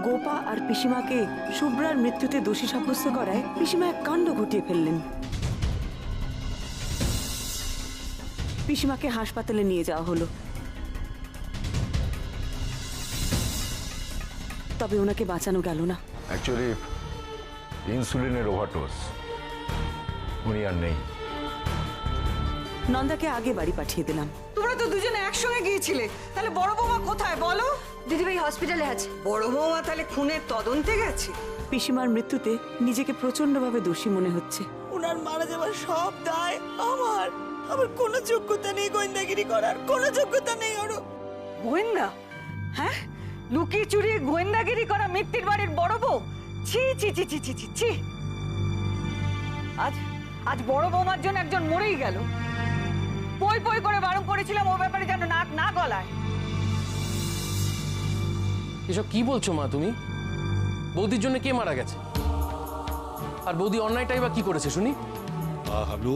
গোপা আর পিসিমাকে শুভ্রার মৃত্যুতে দোষী সাব্যস্ত করায় পিসিমা এক কাণ্ড ঘটিয়ে ফেললেন। পিসিমাকে হাসপাতালে নিয়ে যাওয়া হলো, তবে ওনাকে বাঁচানো গেল না। অ্যাকচুয়ালি ইনসুলিনের ওভারডোজ, উনি আর নেই। নন্দাকে আগে বাড়ি পাঠিয়ে দিলাম। তোমরা তো দুজনে একসঙ্গে গিয়েছিলে, তাহলে বড় বৌমা কোথায় বলো? দিদিভাই হসপিটালে আছে। বড় বৌমা তাহলে খুনের তদন্তে গেছে? পিসিমার মৃত্যুতে নিজেকে প্রচন্ডভাবে দোষী মনে হচ্ছে। ওনার মারা যাওয়ার সব দায় আমার। আমার কোনো যোগ্যতা নেই গোয়েন্দাগিরি করার, কোনো যোগ্যতা নেই ওর। গোয়েন্দা? হ্যাঁ, লুকিয়ে চুরিয়ে গোয়েন্দাগিরি করা মিত্তির বাড়ির বড় বউ? ছি ছি ছি ছি ছি ছি ছি। আজ আজ বড় বৌমার জন্য একজন মরেই গেল। পই পই করে বারণ করেছিলাম ও ব্যাপারে যেন নাক না গলায়। এসব কি বলছো মা তুমি? বৌদির জন্য কে মারা গেছে? আর বৌদি অন্যায়টাই বা কি করেছে শুনি? হাবলু,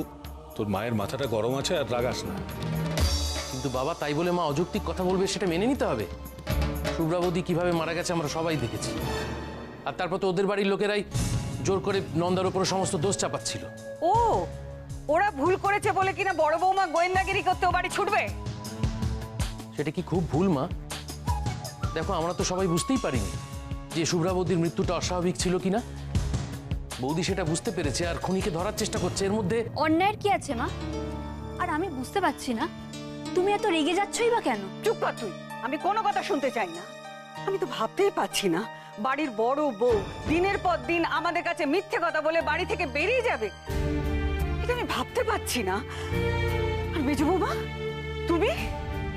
তোর মায়ের মাথাটা গরম আছে, আর রাগাস না। কিন্তু বাবা, তাই বলে মা অযৌক্তিক কথা বলবে সেটা মেনে নিতে হবে। শুভ্রা বৌদি কিভাবে মারা গেছে আমরা সবাই দেখেছি। আর তারপর তো ওদের বাড়ির লোকেরাই জোর করে নন্দার উপর সমস্ত দোষ চাপাচ্ছিল। ও, ওরা ভুল করেছে বলে কিনা বড় বৌমা গোয়েন্দাগিরি করতে ও বাড়ি ছুটবে? সেটা কি খুব ভুল মা? দেখো, আমরা তো সবাই বুঝতেই পারিনি যে শুভ্রা বৌদির মৃত্যুটা অস্বাভাবিক ছিল কিনা। বৌদি সেটা বুঝতে পেরেছে আর খুনিকে ধরার চেষ্টা করছে। এর মধ্যে অন্যায়ের কি আছে মা? আর আমি বুঝতে পারছি না তুমি এত রেগে যাচ্ছই বা কেন? চুপ কর তুই, আমি কোনো কথা শুনতে চাই না। আমি তো ভাবতেই পারছি না বাড়ির বড় বউ দিনের পর দিন আমাদের কাছে মিথ্যে কথা বলে বাড়ি থেকে বেরিয়ে যাবে। এটা আমি ভাবতে পারছি না। আর মেজো বৌমা, তুমি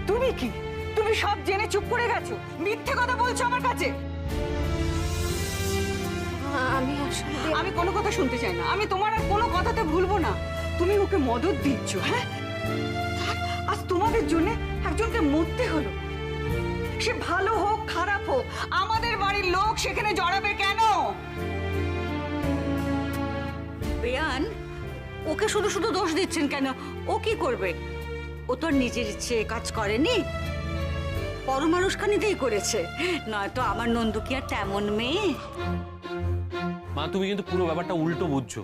তুমি কি, তুমি সব জেনে চুপ করে গেছো? মিথ্যে কথা বলছো আমার কাছে। আমি কোনো কথা শুনতে চাই না। আমি তোমার আর কোনো কথাতে ভুলবো না। তুমি ওকে মদত দিচ্ছ, হ্যাঁ? আজ তোমাদের জন্য একজনকে মরতে হলো। সে ভালো হোক খারাপ হোক, আমাদের বাড়ির লোক সেখানে জড়াবে কেন? বেয়ান, ওকে শুধু শুধু দোষ দিচ্ছেন কেন? ও কি করবে? ও তো নিজের ইচ্ছে কাজ করেনি, পরমানুষখানিতেই করেছে। নয়তো আমার নন্দু কি আর তেমন মেয়ে? মা, তুমি কিন্তু পুরো ব্যাপারটা উল্টো বুঝছো।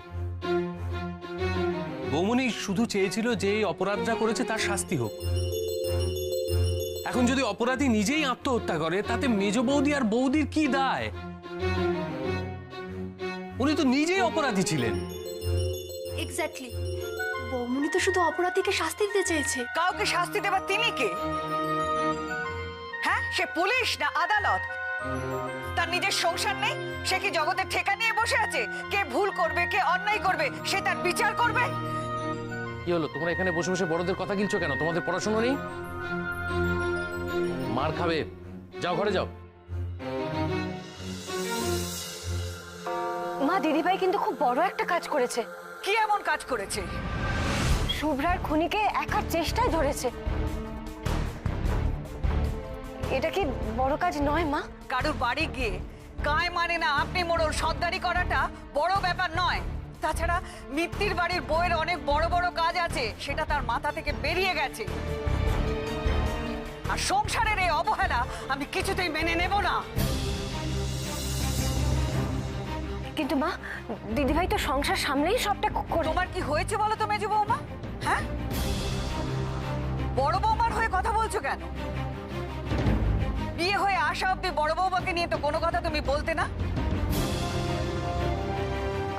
বৌমনি শুধু চেয়েছিল যে এই অপরাধটা করেছে তার শাস্তি হোক। এখন যদি অপরাধী নিজেই আত্মহত্যা করে, তাতে মেজ বৌদি আর বৌদির কি দায়? উনি তো নিজেই অপরাধী ছিলেন। এক্স্যাক্টলি, বৌমনি তো শুধু অপরাধীকে শাস্তি দিতে চেয়েছে। কাউকে শাস্তি দেবার তিনি কে? হ্যাঁ, সে পুলিশ না আদালত? তার নিজের সংসার নেই? সে কি জগতের ঠেকা নিয়ে বসে আছে? কে ভুল করবে, কে অন্যায় করবে, সে তার বিচার করবে। কি হলো, তোমরা এখানে বসে বসে বড়দের কথা গিলছো কেন? তোমাদের পড়াশোনা নেই? মার খাবে, যাও ঘরে যাও। মা, দিদিভাই কিন্তু খুব বড় একটা কাজ করেছে। কি এমন কাজ করেছে? শুভ্রার খুনিকে একার চেষ্টায় ধরেছে। এটা কি বড় কাজ নয় মা? কারুর বাড়ি গিয়ে গায়ে মানে না আপনি মোড়ল সর্দারি করাটা বড় ব্যাপার নয়। তাছাড়া মিত্তির বাড়ির বউয়ের অনেক বড় বড় কাজ আছে, সেটা তার মাথা থেকে বেরিয়ে গেছে। আর সংসারের এই অবহেলা আমি কিছুতেই মেনে নেব না। কিন্তু মা, দিদিভাই তো সংসার সামলেই সবটা করে। তোমার কি হয়েছে বলো তো মেজো বৌমা? হ্যাঁ, বড় বৌমার হয়ে কথা বলছো কেন? বিয়ে হয়ে আসা অব্দি বড় বৌমাকে নিয়ে তো কোনো কথা তুমি বলতে না।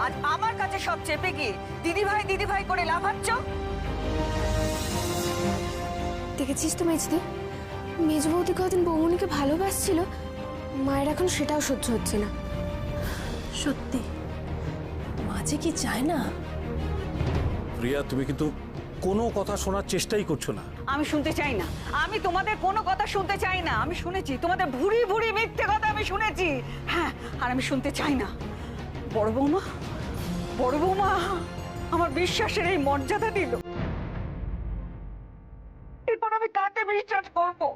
আজ আমার কাছে সব চেপে গিয়ে দিদিভাই দিদিভাই করে লাফাচ্ছ। দেখেছিস তো মেজদি, মেজ বৌদি কদিন বৌমনিকে ভালোবাসছিল, মায়ের এখন সেটাও সহ্য হচ্ছে না। সত্যি মাঝে কি চায় না? প্রিয়া, তুমি কিন্তু কোনো কথা শোনার চেষ্টাই করছো না। আমি শুনতে চাই না। আমি তোমাদের কোনো কথা শুনতে চাই না। আমি শুনেছি তোমাদের ভুরি ভুরি মিথ্যে কথা আমি শুনেছি। হ্যাঁ, আর আমি শুনতে চাই না। বড় বৌমা, বড় বৌমা আমার বিশ্বাসের এই মর্যাদা দিল। এরপর আমি কাকে বিশ্বাস করবো?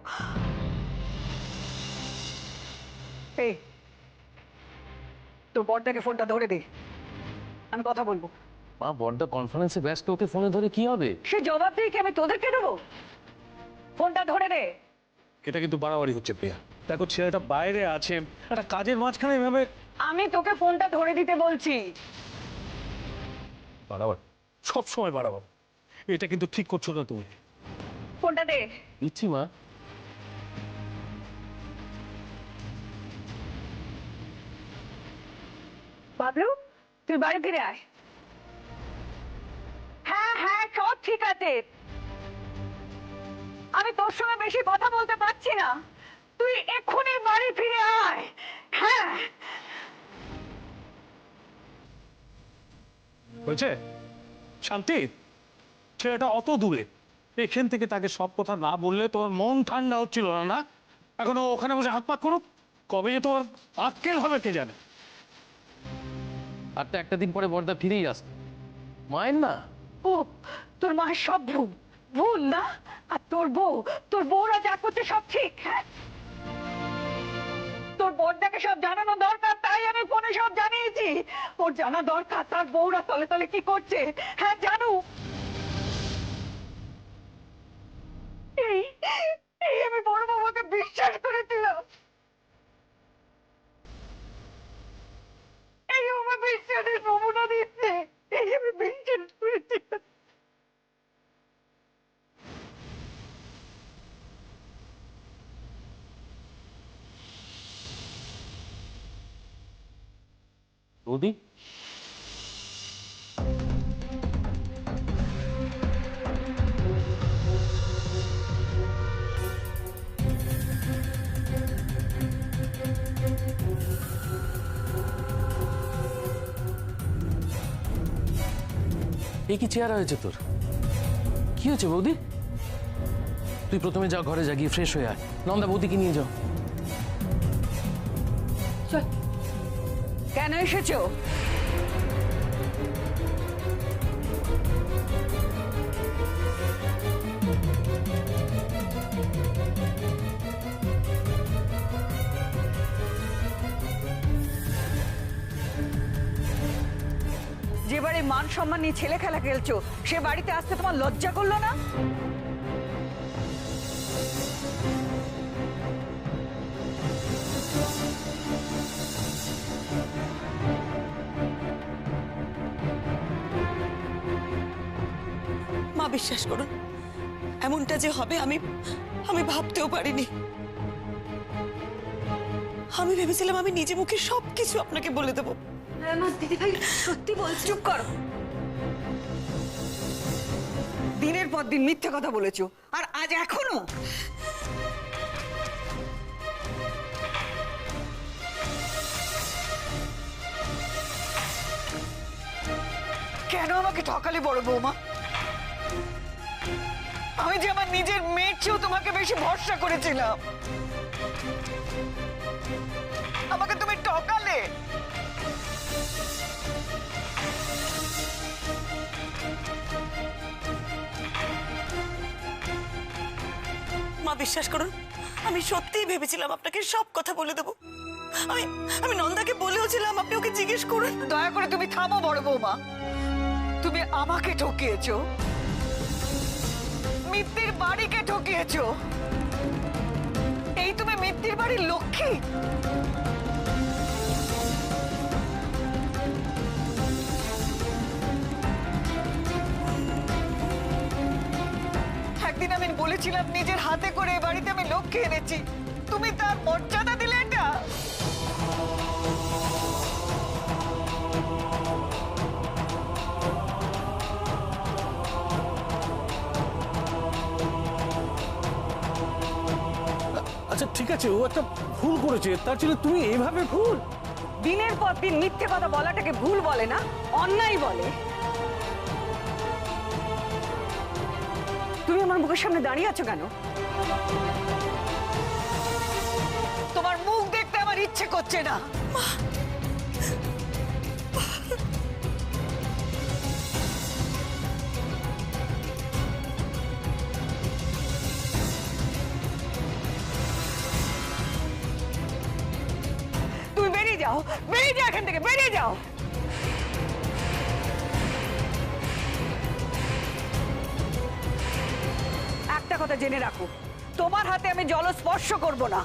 এই, তোর বড়দাকে ফোনটা ধরে দে, আমি কথা বলবো। মা, বড়দা কনফারেন্সে ব্যস্ত, ওকে ফোনে ধরে কি হবে? সে জবাব দিয়ে কি আমি তোদেরকে দেবো? ফোনটা ধরে দে। এটা কিন্তু বাড়াবাড়ি হচ্ছে প্রিয়া। দেখো ছেলেটা বাইরে আছে, একটা কাজের মাঝখানে এভাবে আমি তোকে ফোনটা ধরে দিতে বলছি। বাড়াবাড়ি, সব সময় বাড়াবাড়ি, এটা কিন্তু ঠিক করছো না তুমি। ফোনটা দে। দিচ্ছি মা। বাবলু, তুই বাড়ি ফিরে আয়। হ্যাঁ হ্যাঁ, সব ঠিক আছে। আমি তোর সঙ্গে বেশি কথা বলতে পারছি না, তুই এক্ষুনি বাড়ি ফিরে আয়। হ্যাঁ। হয়েছে শান্তি, ছেলেটা অত দূরে, এখান থেকে তাকে সব কথা না বললে তোমার মন ঠান্ডা হচ্ছিল না? না এখনো ওখানে বসে হাত পাত করো, কবে যে তোমার আক্কেল হবে কে জানে। আর তো একটা দিন পরে বর্দা ফিরেই আসবে, মায়ের না। ও, তোর মায়ের সব ভুল ভুল না? আর তোর বউরা যা করছে সব ঠিক? হ্যাঁ, তোর বড়দাকে সব জানানো দরকার, তাই আমি ফোনে সব জানিয়েছি। ওর জানা দরকার তার বউরা তলে তলে কি করছে। হ্যাঁ জানু। এই এই আমি বড় বাবাকে বিশ্বাস করেছিলাম, এই আমার বিশ্বাসের নমুনা দিচ্ছে, এই আমি বিশ্বাস করেছিলাম। বৌদি, এই কি চেহারা হয়েছে তোর? কি হয়েছে বৌদি? তুই প্রথমে যা, ঘরে যা, গিয়ে ফ্রেশ হয়ে আয়। নন্দা বৌদিকে নিয়ে যাও। কেন এসেছো? যে বাড়ি মান সম্মান নিয়ে ছেলে খেলা খেলছো, সে বাড়িতে আসতে তোমার লজ্জা করলো না? মা বিশ্বাস করুন, এমনটা যে হবে আমি আমি ভাবতেও পারিনি। আমি ভেবেছিলাম আমি নিজে মুখে সবকিছু আপনাকে বলে দেবো। দিদি ভাই সত্যি বলছি। চুপ কর। দিনের পর দিন মিথ্যে কথা বলেছো, আর আজ এখনো। কেন আমাকে ঠকালে বড় বৌমা? আমি যে আমার নিজের মেয়ের চেয়েও তোমাকে বেশি ভরসা করেছিলাম, আমাকে তুমি ঠকালে। মা বিশ্বাস করুন, আমি সত্যিই ভেবেছিলাম আপনাকে সব কথা বলে দেবো। আমি আমি নন্দাকে বলেওছিলাম আপনি ওকে জিজ্ঞেস করুন। দয়া করে তুমি থামো বড় বৌমা। তুমি আমাকে ঠকিয়েছো, মিত্তির বাড়িকে ঠকিয়েছো। এই তুমি মিত্তির বাড়ির লক্ষ্মী। একদিন আমি বলেছিলাম নিজের হাতে করে এ বাড়িতে আমি লক্ষ্মী এনেছি, তুমি তার মর্যাদা দিলে এটা? আচ্ছা ঠিক আছে, ও একটা ভুল করেছে, তার জন্য তুমি এইভাবে ভুল? দিনের পর দিন মিথ্যে কথা বলাটাকে ভুল বলে না, অন্যায় বলে। তুমি আমার মুখের সামনে দাঁড়িয়ে আছো কেন? তোমার মুখ দেখতে আমার ইচ্ছে করছে না। তুমি বেরিয়ে যাও, বেরিয়ে যাও এখান থেকে, বেরিয়ে যাও। একটা একটা কথা জেনে রাখো, তোমার হাতে আমি জল স্পর্শ করব না।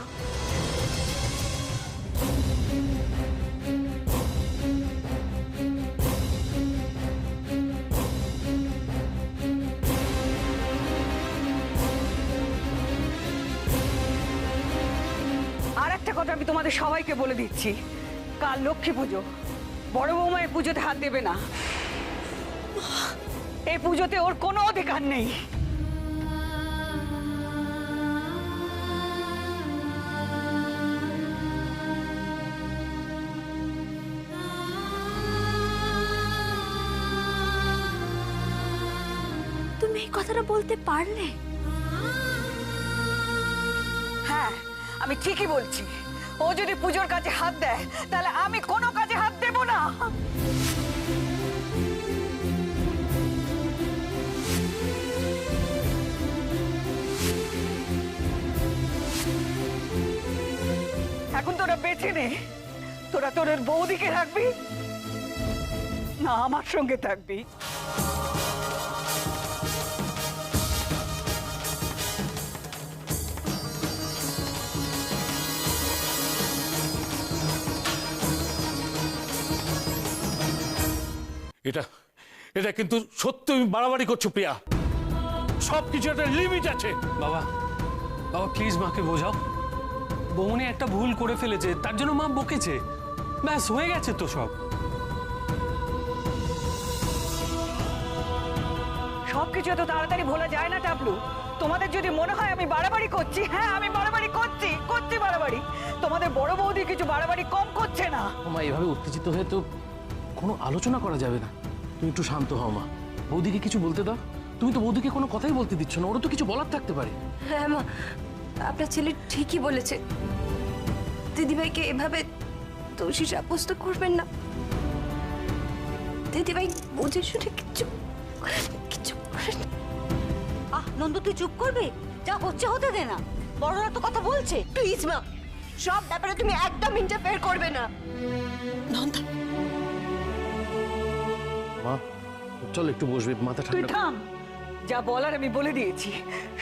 আর একটা কথা আমি তোমাদের সবাইকে বলে দিচ্ছি, কাল লক্ষ্মী পুজো, বড় বৌমা এই পুজোতে হাত দেবে না। এই পুজোতে ওর কোনো অধিকার নেই। তুমি এই কথাটা বলতে পারলে? হ্যাঁ, আমি ঠিকই বলছি। ও যদি পুজোর কাজে হাত দেয়, তাহলে আমি কোনো কাজে হাত দেব না। এখন তোরা বেছে নে, তোরা তোদের বৌদিকে রাখবি না আমার সঙ্গে থাকবি। এটা এটা কিন্তু সত্যি তুমি বাড়াবাড়ি করছো প্রিয়া। সবকিছু একটা লিমিট আছে। বাবা বাবা প্লিজ মাকে বোঝাও। বৌমনি একটা ভুল করে ফেলেছে, তার জন্য মা বকেছে, ব্যাস হয়ে গেছে তো সব। সবকিছু এত তাড়াতাড়ি ভোলা যায় না টাবলু। তোমাদের যদি মনে হয় আমি বাড়াবাড়ি করছি, হ্যাঁ আমি বাড়াবাড়ি করছি বাড়াবাড়ি। তোমাদের বড় বৌদি কিছু বাড়াবাড়ি কম করছে না। মা এভাবে উত্তেজিত হয়ে তো কোনো আলোচনা করা যাবে না। তুমি একটু শান্ত হও মা, বৌদিকে কিছু বলতে দাও। তুমি তো বৌদিকে কোনো কথাই বলতে দিচ্ছ না, ওরা তো কিছু বলার থাকতে পারে। হ্যাঁ মা, আপনার ছেলে ঠিকই বলেছে। দিদিভাইকে এভাবে দোষী সাব্যস্ত করবেন না। দিদিভাই বুঝে শুনে কিছু করেন। আহ নন্দ, তুই চুপ করবি? যা হচ্ছে হতে দে না, বড়রা তো কথা বলছে। প্লিজ মা, সব ব্যাপারে তুমি একদম ইন্টারফেয়ার করবে না। নন্দা, মা চল একটু বসবে, মাথা তুই ঠান্ডা। থাম, যা বলার আমি বলে দিয়েছি।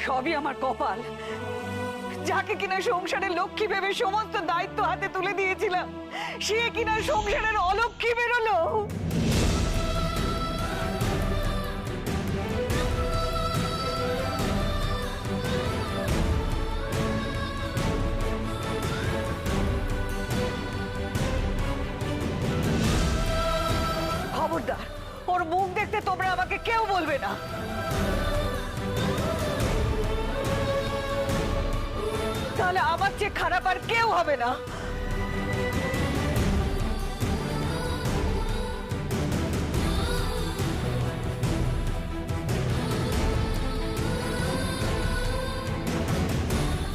সবই আমার কপাল, যাকে কিনা সংসারের লক্ষ্মী ভেবে সমস্ত দায়িত্ব হাতে তুলে দিয়েছিলাম, সে কিনা সংসারের অলক্ষ্মী বেরোলো। খবরদার, ওর মুখ দেখতে তোমরা আমাকে কেউ বলবে না। তাহলে আমার চেয়ে খারাপ আর কেউ হবে না।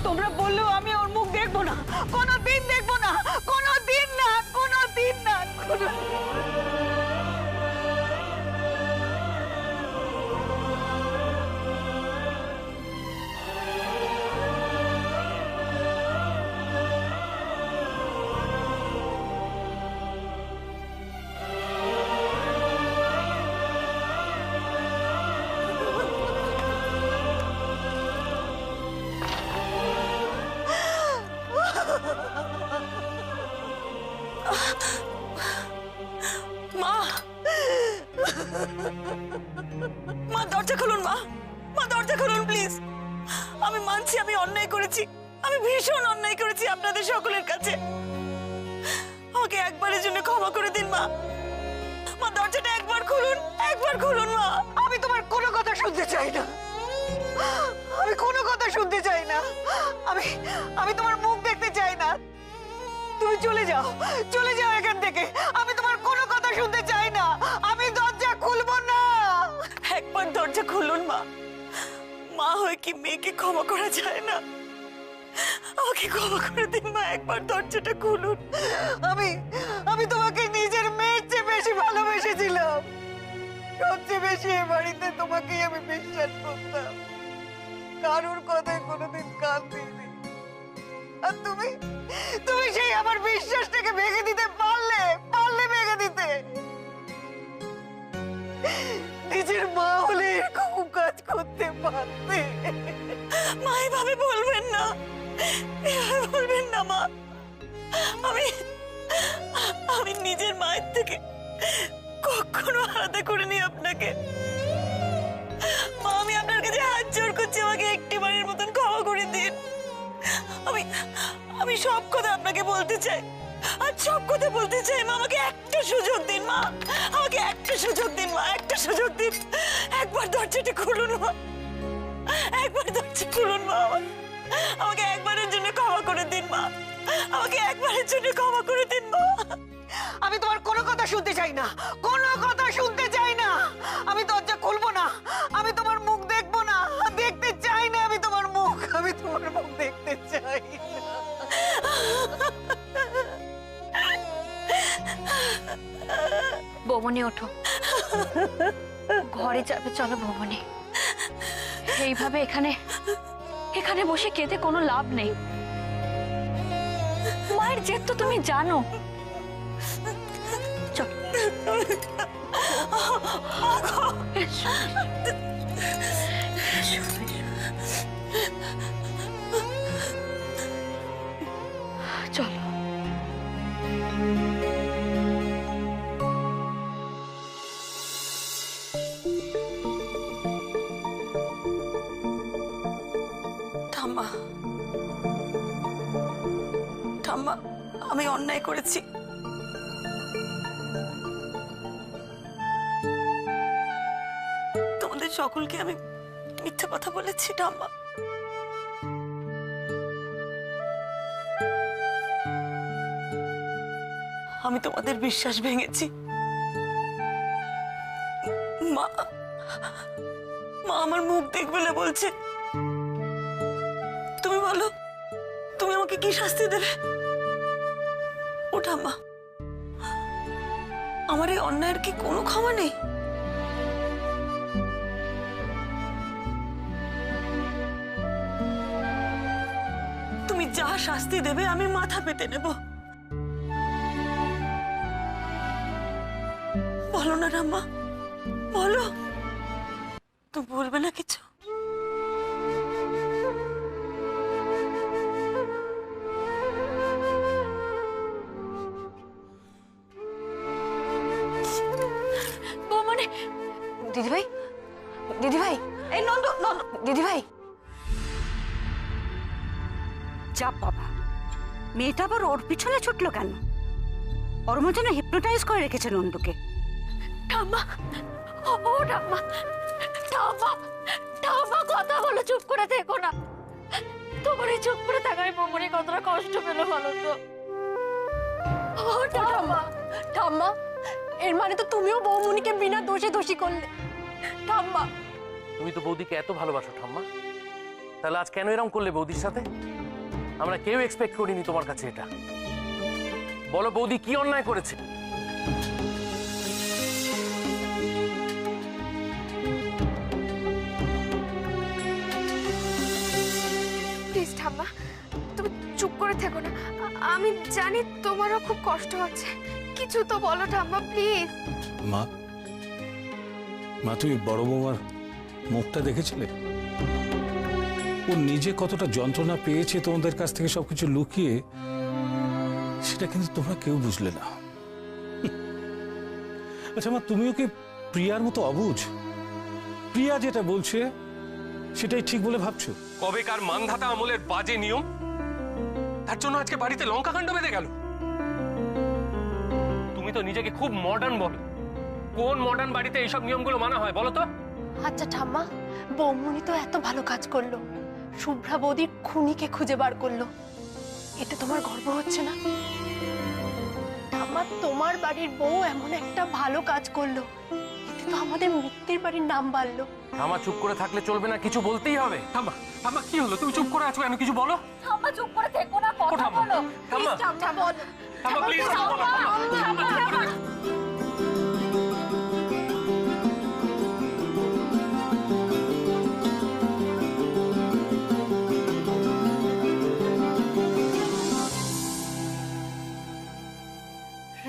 তোমরা বললেও আমি ওর মুখ দেখবো না, কোনোদিন দেখবো না, কোনোদিন না, কোনোদিন না, মা, মা দরজা খুলুন। মা দরজা খুলুন প্লিজ। আমি মানছি আমি অন্যায় করেছি, আমি ভীষণ অন্যায় করেছি আপনাদের সকলের কাছে। আমাকে একবারের জন্য ক্ষমা করে দিন মা। মা দরজাটা একবার খুলুন মা। আমি তোমার কোনো কথা শুনতে চাই না, আমি কোনো কথা শুনতে চাই না। আমি তোমার মুখ দেখতে চাই না। তুমি চলে যাও এখান থেকে। আমি তোমার কোনো কথা শুনতে চাই না। আমি দরজা খুলবো না। একবার দরজা খুলুন মা। মা হয়ে কি মেয়েকে ক্ষমা করা যায় না? আমাকে ক্ষমা করে দিন মা, একবার দরজাটা খুলুন। আমি তোমাকে নিজের মেয়ের চেয়ে বেশি ভালোবেসেছিলাম। সবচেয়ে বেশি এ বাড়িতে তোমাকেই আমি বিশ্বাস করতাম, কারোর কথায় কোনোদিন কান দিইনি। আর তুমি সেই আমার বিশ্বাসটাকে ভেঙে দিতে পারলে ভেঙে দিতে। নিজের মা হলে এরকম কাজ করতে পারতে। বলবেন না, এভাবে বলবেন না মা। আমি আমি নিজের মায়ের থেকে কখনো আলাদা করিনি আপনাকে। মা, আমি আপনার কাছে হাত জোড় করছি, আমাকে একটিবারের মতন ক্ষমা করে দিন। আমি আমি সব কথা আপনাকে বলতে চাই, আর সব কথা বলতে চাই মা। আমাকে একটা সুযোগ দিন মা, আমাকে একটা সুযোগ দিন মা, একটা সুযোগ দিন। একবার দরজাটা খুলুন মা, একবার দরজা খুলুন মা। আমাকে একবারের জন্য ক্ষমা করে দিন মা, আমাকে একবারের জন্য ক্ষমা করে দিন মা। আমি তোমার কোনো কথা শুনতে চাই না, কোনো কথা শুনতে চাই না। আমি দরজা খুলবো না, আমি তোমার মুখ দেখবো না, দেখতে চাই না। আমি তোমার মুখ, আমি তোমার মুখ দেখতে চাই না। বৌমনি ওঠো, ঘরে যাবে, চলো বৌমনি। এইভাবে এখানে এখানে বসে কেঁদে কোনো লাভ নেই। মায়ের জেদ তো তুমি জানো। চল এসো। চলো। ঠাম্মা, ঠাম্মা, আমি অন্যায় করেছি। তোমাদের সকলকে আমি মিথ্যা কথা বলেছি ঠাম্মা। আমি তোমাদের বিশ্বাস ভেঙেছি। মা, মা আমার মুখ দেখবে না বলছে। তুমি বলো, তুমি আমাকে কি শাস্তি দেবে? ও ঠাম্মা, আমার এই অন্যায়ের কি কোনো ক্ষমা নেই? তুমি যা শাস্তি দেবে আমি মাথা পেতে নেব। বলো না ঠাম্মা, বলো, তুমি বলবে না কিছু? বৌমনি, দিদিভাই, দিদিভাই, এই নন্দ, নন্দ, দিদিভাই। চাপ বাবা, মেয়েটা আবার ওর পিছনে ছুটলো কেন? ওর মধ্যে না হিপনোটাইজ করে রেখেছে নন্দকে। ঠাম্মা, ও ঠাম্মা, ঠাম্মা, ঠাম্মা, কথা বলো, চুপ করে থেকো না। তোমার এই চুপ করে থাকায় বৌমনি কতটা কষ্ট পেল বলো তো। ও ঠাম্মা, ঠাম্মা, এর মানে তো তুমিও বৌমনিকে বিনা দোষে দোষী করলে। ঠাম্মা, তুমি তো বৌদিকে এত ভালোবাসো ঠাম্মা, তাহলে আজ কেন এরকম করলে বৌদির সাথে? আমরা কেউ এক্সপেক্ট করিনি তোমার কাছে এটা। বলো বৌদি কি অন্যায় করেছে? প্লিজ ঠাম্মা, তুমি চুপ করে থেকো না। আমি জানি তোমারও খুব কষ্ট হচ্ছে, কিছু তো বলো ঠাম্মা, প্লিজ। মা, মা, তুমি বড় বৌমার মুখটা দেখেছিলে? ও নিজে কতটা যন্ত্রণা পেয়েছে তোমাদের কাছ থেকে সবকিছু লুকিয়ে, সেটা কিন্তু তোমরা কেউ বুঝলে না। আচ্ছা মা, তুমিও কি প্রিয়ার মতো অবুঝ? প্রিয়া যেটা বলছে সেটাই ঠিক বলে ভাবছো? কবেকার মানধাতা আমলের বাজে নিয়ম, তার জন্য আজকে বাড়িতে লঙ্কাকাণ্ড বেঁধে গেল। তুমি তো নিজেকে খুব মডার্ন বলো, কোন মডার্ন বাড়িতে এইসব নিয়মগুলো মানা হয় বলো তো? আচ্ছা ঠাম্মা, বৌমনি তো এত ভালো কাজ করলো, শুভ্রা বৌদির খুনিকে খুঁজে বার করলো, এতে তোমার গর্ব হচ্ছে না? ঠাম্মা, তোমার বাড়ির বউ এমন একটা ভালো কাজ করলো, এতে তো আমাদের মিত্তির বাড়ির নাম বাড়লো। ঠাম্মা চুপ করে থাকলে চলবে না, কিছু বলতেই হবে। ঠাম্মা, ঠাম্মা, কি হলো? তুমি চুপ করে আছো কেন? কিছু বলো। ঠাম্মা চুপ করে থেকো না, কথা ঠাম্মা, বলো। ঠাম্মা, প্লিজ ঠাম্মা বলো। ঠাম্মা, প্লিজ, ঠাম্মা, ঠাম্মা, ঠাম্মা।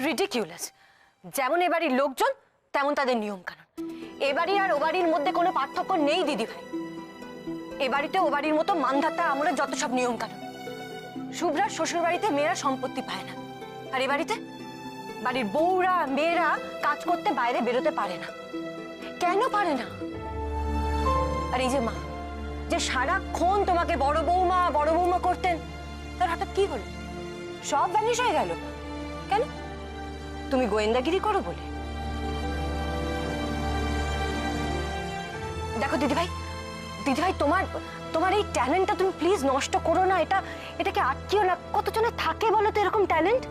রিডিকিউলাস। যেমন এ বাড়ির লোকজন তেমন তাদের নিয়ম কানুন। এ বাড়ি আর ও বাড়ির মধ্যে কোনো পার্থক্য নেই দিদি ভাই। এ বাড়িতে ও বাড়ির মতো মানধাতা আমরা যত সব নিয়ম কানুন। শুভ্রার শ্বশুর বাড়িতে মেয়েরা সম্পত্তি পায় না, আর এ বাড়িতে বাড়ির বউরা মেয়েরা কাজ করতে বাইরে বেরোতে পারে না। কেন পারে না? আর এই যে মা, যে সারাক্ষণ তোমাকে বড় বৌমা করতেন, তার হঠাৎ কি হলো? সব ভ্যানিশ হয়ে গেল কেন? তুমি গোয়েন্দাগিরি করো বলে? দেখো দিদিভাই, তোমার এই ট্যালেন্টটা তুমি প্লিজ নষ্ট করো না। এটাকে আটকিও না। কতজনে থাকে বলো তো এরকম ট্যালেন্ট?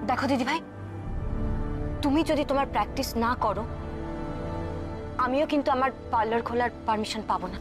দেখো দিদিভাই, তুমি যদি তোমার প্র্যাকটিস না করো, আমিও কিন্তু আমার পার্লার খোলার পারমিশন পাবো না।